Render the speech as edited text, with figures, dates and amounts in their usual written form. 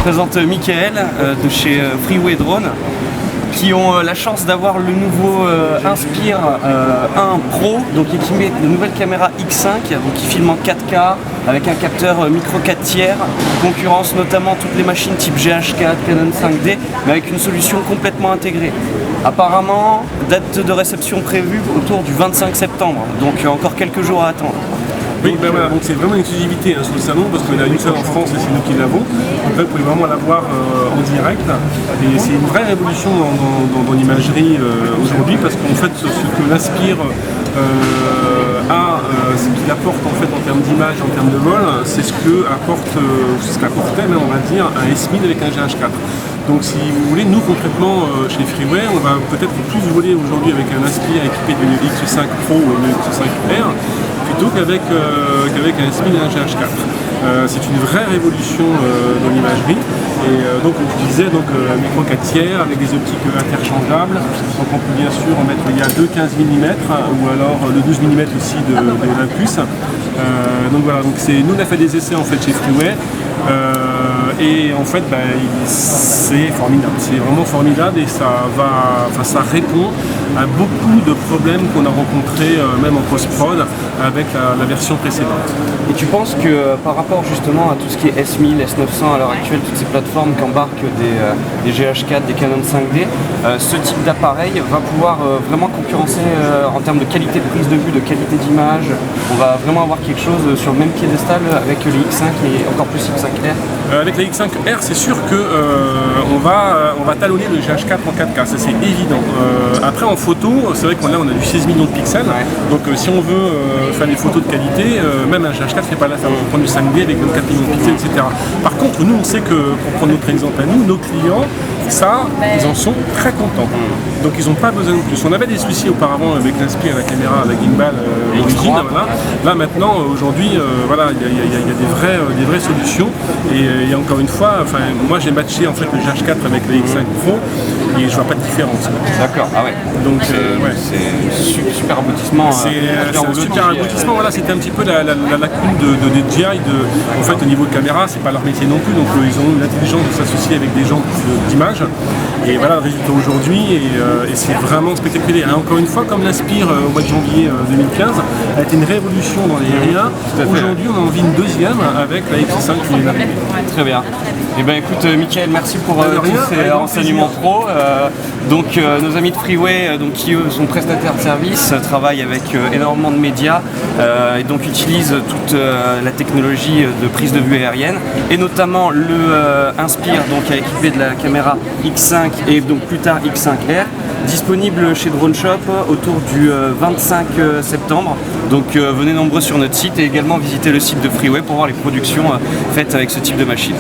présente Michael de chez Freeway Drone, qui ont la chance d'avoir le nouveau Inspire 1 Pro, donc équipé de nouvelles caméras X5, donc qui filme en 4K avec un capteur micro 4 tiers, concurrence notamment toutes les machines type GH4, Canon 5D, mais avec une solution complètement intégrée. Apparemment, date de réception prévue autour du 25 septembre, donc encore quelques jours à attendre. Oui, ben voilà, donc c'est vraiment une exclusivité sur le salon parce qu'on a une seule en France et c'est nous qui l'avons. Donc là, vous pouvez vraiment la voir en direct. Et c'est une vraie révolution dans l'imagerie aujourd'hui parce qu'en fait, ce que l'Inspire ce qu'il apporte en fait en termes d'image, en termes de vol, c'est ce qu'apportait même on va dire un S1000 avec un GH4. Donc si vous voulez, nous concrètement chez Freeway, on va peut-être plus voler aujourd'hui avec un Inspire équipé d'une X5 Pro ou une X5R plutôt qu'avec un S1000 et un GH4. C'est une vraie révolution dans l'imagerie. Et donc on utilisait un micro 4 tiers avec des optiques interchangeables. Donc on peut bien sûr en mettre, il y a deux 15 mm ou alors le 12 mm aussi de l'Olympus. Donc voilà, donc nous on a fait des essais en fait chez Freeway. Et en fait c'est formidable, c'est vraiment formidable et ça répond à beaucoup de problèmes qu'on a rencontrés même en post-prod avec la version précédente. Et tu penses que par rapport justement à tout ce qui est S1000, S900 à l'heure actuelle, toutes ces plateformes qui embarquent des GH4, des Canon 5D, ce type d'appareil va pouvoir vraiment concurrencer en termes de qualité de prise de vue, de qualité d'image? On va vraiment avoir quelque chose sur le même piédestal avec les X5 et encore plus X5R? Avec la X5R, c'est sûr que on va talonner le GH4 en 4K, ça c'est évident. Après en photo, c'est vrai qu'on a du 16 millions de pixels, donc si on veut faire des photos de qualité, même un GH4 c'est pas là, ça va prendre du 5D avec 4 millions de pixels, etc. Par contre, nous on sait que, pour prendre notre exemple à nous, nos clients, ils en sont très contents. Donc ils n'ont pas besoin de plus. On avait des soucis auparavant avec l'Inspire, la caméra, la gimbal, l'origine. Voilà. Là maintenant, aujourd'hui, il y a des vraies solutions. Et encore une fois, moi j'ai matché en fait le GH4 avec le X5 Pro et je vois pas de différence. D'accord, ah ouais. Donc c'est super aboutissement. C'est un super aboutissement. Voilà, c'était un petit peu la lacune de DJI. En fait, au niveau de caméra, c'est pas leur métier non plus. Donc ils ont eu l'intelligence de s'associer avec des gens d'image. Et voilà le résultat aujourd'hui, et c'est vraiment spectaculaire. Et encore une fois, comme l'Inspire au mois de janvier 2015 a été une révolution dans l'aérien, aujourd'hui on en vit une deuxième avec la X5 qui est arrivée. Très bien. Eh bien écoute Michael, merci pour tous ces renseignements pro. Donc nos amis de Freeway, qui eux sont prestataires de services, travaillent avec énormément de médias et donc utilisent toute la technologie de prise de vue aérienne et notamment le Inspire équipé de la caméra X5 et donc plus tard X5R, disponible chez Drone Shop autour du 25 septembre. Donc venez nombreux sur notre site et également visiter le site de Freeway pour voir les productions faites avec ce type de machine.